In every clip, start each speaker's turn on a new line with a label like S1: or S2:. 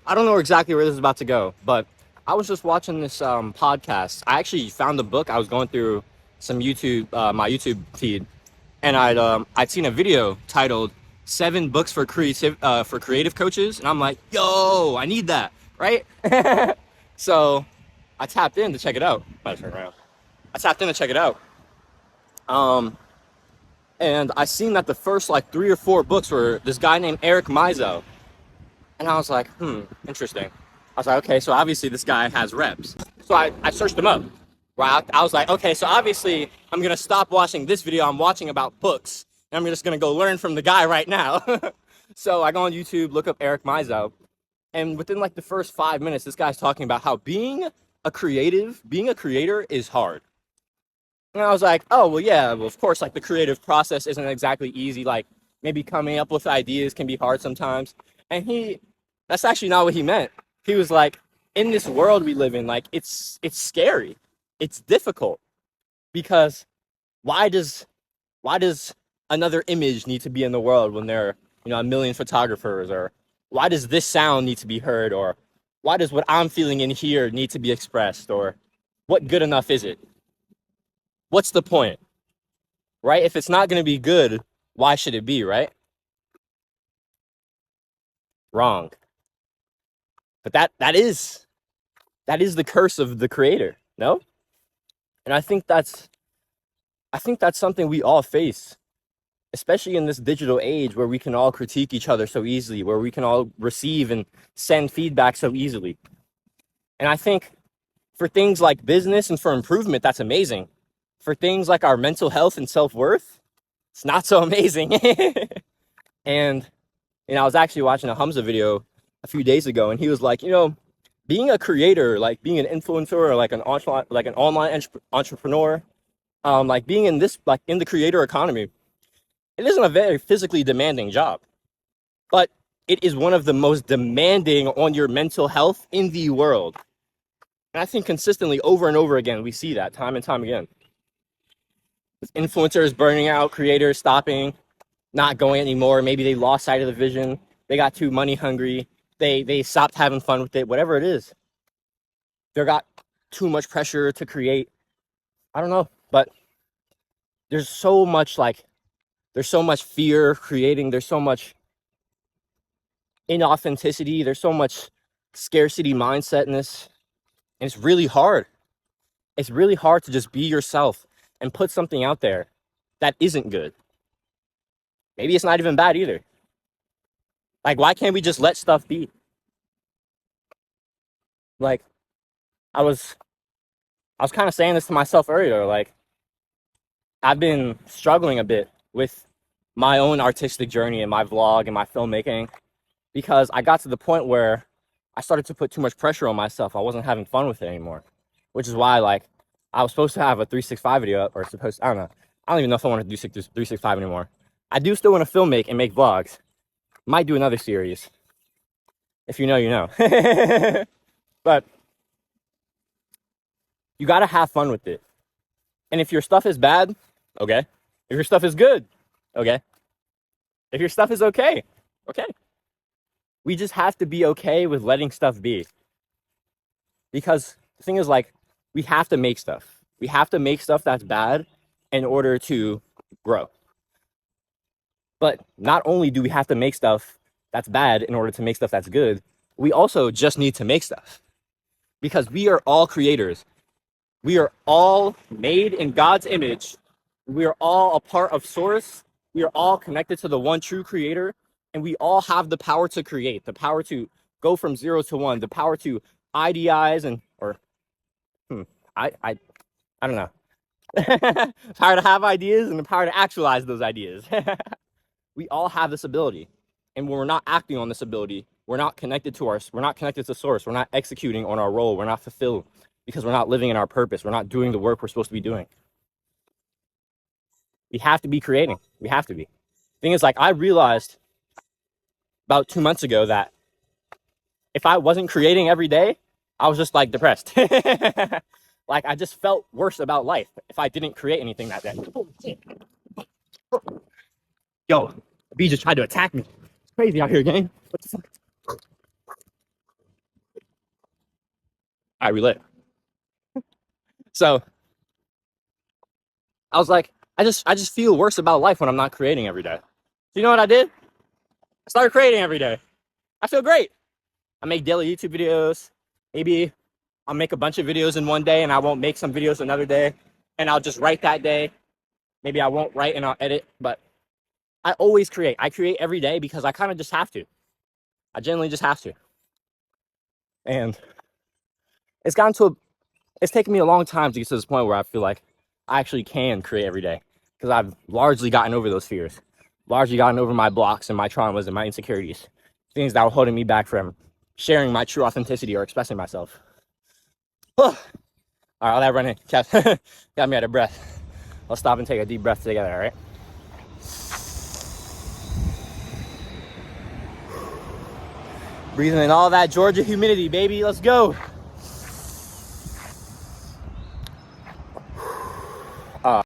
S1: I don't know exactly where this is about to go, but I was just watching this podcast. I actually found the book. I was going through some my YouTube feed, and I'd seen a video titled Seven Books for Creative Coaches," and I'm like, "Yo, I need that!" Right? So I tapped in to check it out. Turn around. I tapped in to check it out, um, and I seen that the first like 3 or 4 books were this guy named Eric Mizell. And I was like, interesting. I was like, okay, so obviously this guy has reps. So I searched him up. Right? I was like, okay, so obviously I'm going to stop watching this video I'm watching about books. And I'm just going to go learn from the guy right now. So I go on YouTube, look up Eric Mizell. And within like the first 5 minutes, this guy's talking about how being a creator is hard. And I was like, oh, well, yeah, well, of course, like the creative process isn't exactly easy. Like maybe coming up with ideas can be hard sometimes. And that's actually not what he meant. He was like, in this world we live in, like it's scary. It's difficult because why does another image need to be in the world when there are, a million photographers? Or why does this sound need to be heard? Or why does what I'm feeling in here need to be expressed? Or what good enough is it? What's the point? Right? If it's not going to be good, why should it be, right? Wrong. But that is the curse of the creator, no? And I think that's something we all face, especially in this digital age where we can all critique each other so easily, where we can all receive and send feedback so easily. And I think for things like business and for improvement, that's amazing. For things like our mental health and self-worth, it's not so amazing. And I was actually watching a Hamza video a few days ago, and he was like, being a creator, like being an influencer or like an online entrepreneur, like being in the creator economy, it isn't a very physically demanding job, but it is one of the most demanding on your mental health in the world. And I think consistently over and over again, we see that time and time again. Influencers burning out, creators stopping, not going anymore. Maybe they lost sight of the vision. They got too money hungry. They stopped having fun with it, whatever it is. They got too much pressure to create. I don't know, but there's so much fear of creating. There's so much inauthenticity. There's so much scarcity mindset in this. And it's really hard. It's really hard to just be yourself and put something out there that isn't good. Maybe it's not even bad either. Like, why can't we just let stuff be? Like, I was kind of saying this to myself earlier. Like, I've been struggling a bit with my own artistic journey and my vlog and my filmmaking because I got to the point where I started to put too much pressure on myself. I wasn't having fun with it anymore, which is why, like, I was supposed to have a 365 video up, or I don't know. I don't even know if I want to do 365 anymore. I do still want to filmmake and make vlogs. Might do another series. If you know, you know. But you got to have fun with it. And if your stuff is bad, okay. If your stuff is good, okay. If your stuff is okay, okay. We just have to be okay with letting stuff be. Because the thing is, like, we have to make stuff. We have to make stuff that's bad in order to grow. But not only do we have to make stuff that's bad in order to make stuff that's good, we also just need to make stuff. Because we are all creators. We are all made in God's image. We are all a part of Source. We are all connected to the one true creator. And we all have the power to create, the power to go from 0 to 1, the power to idealize I don't know. Power to have ideas and the power to actualize those ideas. We all have this ability. And when we're not acting on this ability, we're not connected to Source. We're not executing on our role. We're not fulfilled because we're not living in our purpose. We're not doing the work we're supposed to be doing. We have to be creating. We have to be. Thing is, like, I realized about 2 months ago that if I wasn't creating every day, I was just like depressed. Like, I just felt worse about life if I didn't create anything that day. Yo, the bee just tried to attack me. It's crazy out here, gang. What the fuck? I relate. So I was like, I just feel worse about life when I'm not creating every day. So you know what I did? I started creating every day. I feel great. I make daily YouTube videos. Maybe I'll make a bunch of videos in one day and I won't make some videos another day. And I'll just write that day. Maybe I won't write and I'll edit, but I always create. I create every day because I kind of just have to. I genuinely just have to. And it's gotten to a, it's taken me a long time to get to this point where I feel like I actually can create every day because I've largely gotten over those fears, largely gotten over my blocks and my traumas and my insecurities, things that were holding me back from sharing my true authenticity or expressing myself. All right, all that running got me out of breath. Let's stop and take a deep breath together, all right? Breathing in all that Georgia humidity, baby. Let's go. I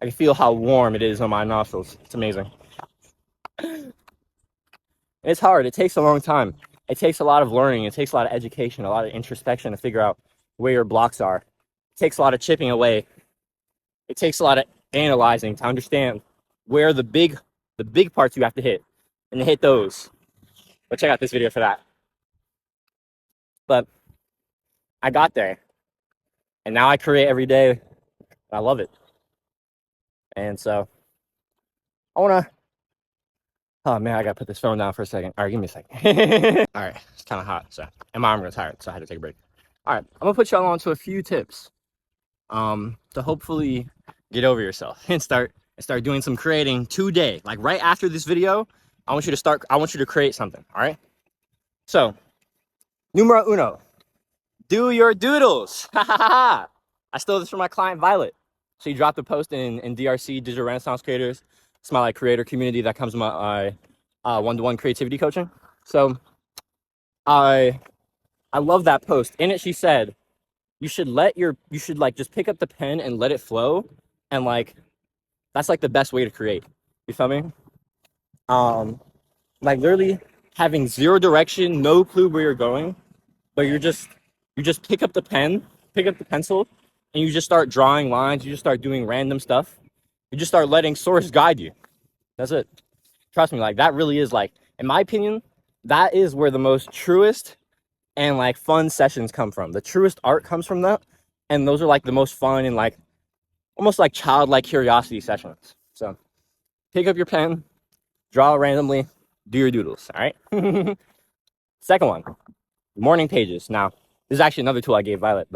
S1: can feel how warm it is on my nostrils. It's amazing. It's hard. It takes a long time. It takes a lot of learning. It takes a lot of education, a lot of introspection to figure out where your blocks are. It takes a lot of chipping away. It takes a lot of analyzing to understand where the big parts you have to hit and to hit those. But check out this video for that. But I got there. And now I create every day. I love it. And so I want to, oh man, I got to put this phone down for a second. All right, give me a second. All right, it's kind of hot, so, and my arm got tired, so I had to take a break. All right, I'm gonna put y'all on to a few tips to hopefully get over yourself and start doing some creating today. Like right after this video, I want you to create something, all right? So, numero uno, do your doodles. I stole this from my client, Violet. She dropped a post in DRC, Digital Renaissance Creators. It's my creator community that comes with my one-to-one creativity coaching. So I love that post. In it, she said, you should just pick up the pen and let it flow. And like, that's like the best way to create. You feel me? Like literally having zero direction, no clue where you're going, but you just pick up the pen, pick up the pencil, and you just start drawing lines. You just start doing random stuff. You just start letting source guide you. That's it. Trust me, like that really is like, in my opinion, that is where the most truest and like fun sessions come from. The truest art comes from that. And those are like the most fun and like almost like childlike curiosity sessions. So pick up your pen, draw randomly, do your doodles, all right? Second one, morning pages. Now, this is actually another tool I gave Violet,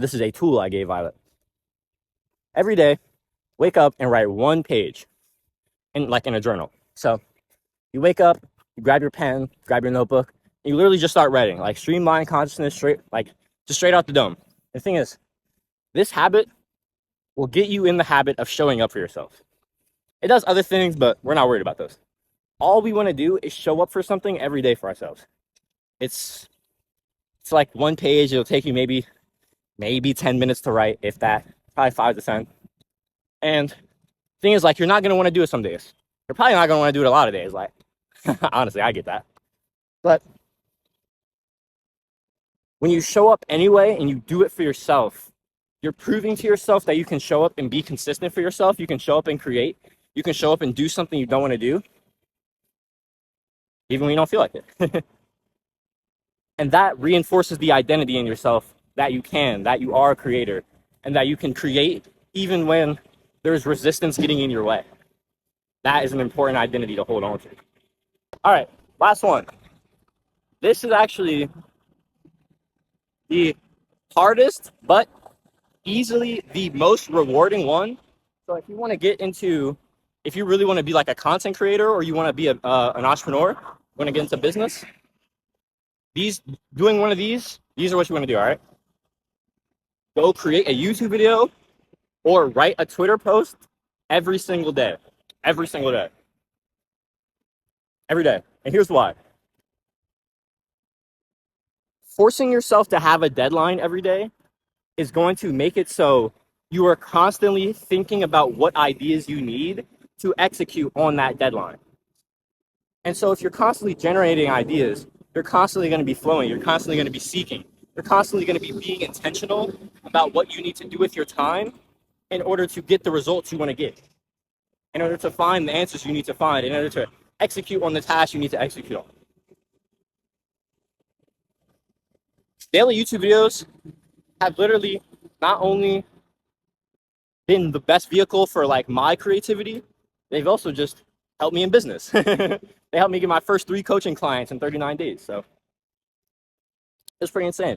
S1: this is a tool I gave Violet. Every day, wake up and write one page in a journal. So you wake up, you grab your pen, grab your notebook, and you literally just start writing, like streamline consciousness, straight out the dome. The thing is, this habit will get you in the habit of showing up for yourself. It does other things, but we're not worried about those. All we want to do is show up for something every day for ourselves. It's like one page. It'll take you maybe 10 minutes to write, if that, probably 5 to 10. And the thing is, like, you're not going to want to do it some days. You're probably not going to want to do it a lot of days. Like, honestly, I get that. But when you show up anyway and you do it for yourself, you're proving to yourself that you can show up and be consistent for yourself. You can show up and create. You can show up and do something you don't want to do, even when you don't feel like it. And that reinforces the identity in yourself that you are a creator, and that you can create even when there's resistance getting in your way. That is an important identity to hold on to. All right, last one. This is actually the hardest, but easily the most rewarding one. So if you want to if you really want to be like a content creator, or you want to be an entrepreneur, want to get into business, doing one of these are what you want to do, all right? Go create a YouTube video or write a Twitter post every single day. Every single day. Every day. And here's why. Forcing yourself to have a deadline every day is going to make it so you are constantly thinking about what ideas you need to execute on that deadline. And so if you're constantly generating ideas, you're constantly going to be flowing. You're constantly going to be seeking. You're constantly going to be being intentional about what you need to do with your time in order to get the results you want to get, in order to find the answers you need to find, in order to execute on the tasks you need to execute on. Daily YouTube videos have literally not only been the best vehicle for like my creativity, they've also just helped me in business. They helped me get my first 3 coaching clients in 39 days. So it's pretty insane.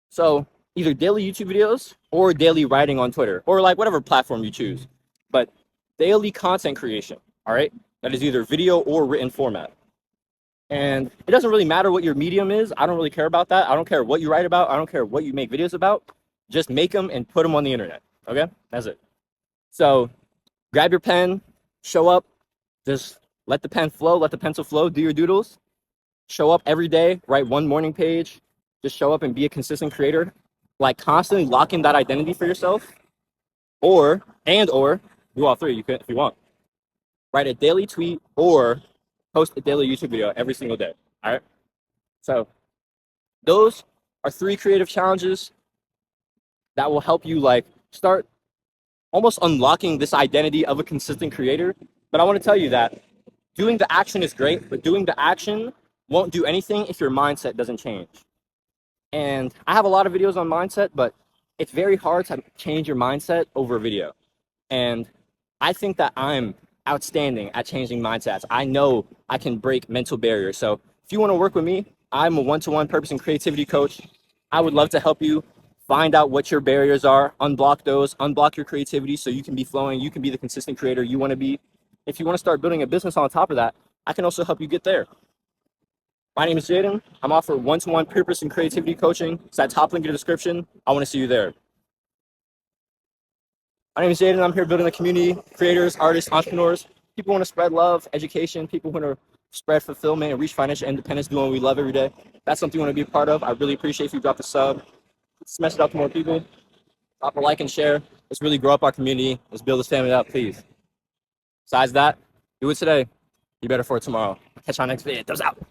S1: So either daily YouTube videos or daily writing on Twitter or like whatever platform you choose, but daily content creation, all right? That is either video or written format. And it doesn't really matter what your medium is. I don't really care about that. I don't care what you write about. I don't care what you make videos about. Just make them and put them on the internet. Okay? That's it. So grab your pen, show up, just let the pen flow, let the pencil flow, do your doodles. Show up every day, write 1 morning page, just show up and be a consistent creator. Like constantly lock in that identity for yourself. Or do all 3 you can if you want. Write a daily tweet or post a daily YouTube video every single day. All right. So those are 3 creative challenges that will help you like start almost unlocking this identity of a consistent creator. But I want to tell you that doing the action is great, but doing the action won't do anything if your mindset doesn't change. And I have a lot of videos on mindset, but it's very hard to change your mindset over a video. And I think that I'm outstanding at changing mindsets. I know I can break mental barriers. So if you want to work with me, I'm a one-to-one purpose and creativity coach. I would love to help you find out what your barriers are, unblock those, unblock your creativity so you can be flowing, you can be the consistent creator you want to be. If you want to start building a business on top of that, I can also help you get there. My name is Jaden. I'm offering one-to-one purpose and creativity coaching. It's that top link in the description. I want to see you there. My name is Jaden. I'm here building a community, creators, artists, entrepreneurs, people who want to spread love, education, people who want to spread fulfillment and reach financial independence, doing what we love every day. That's something you want to be a part of. I really appreciate if you drop a sub. Smash it out to more people. Drop a like and share. Let's really grow up our community. Let's build this family up, please. Besides that, do it today. Be better for it tomorrow. Catch you on next video. Those out.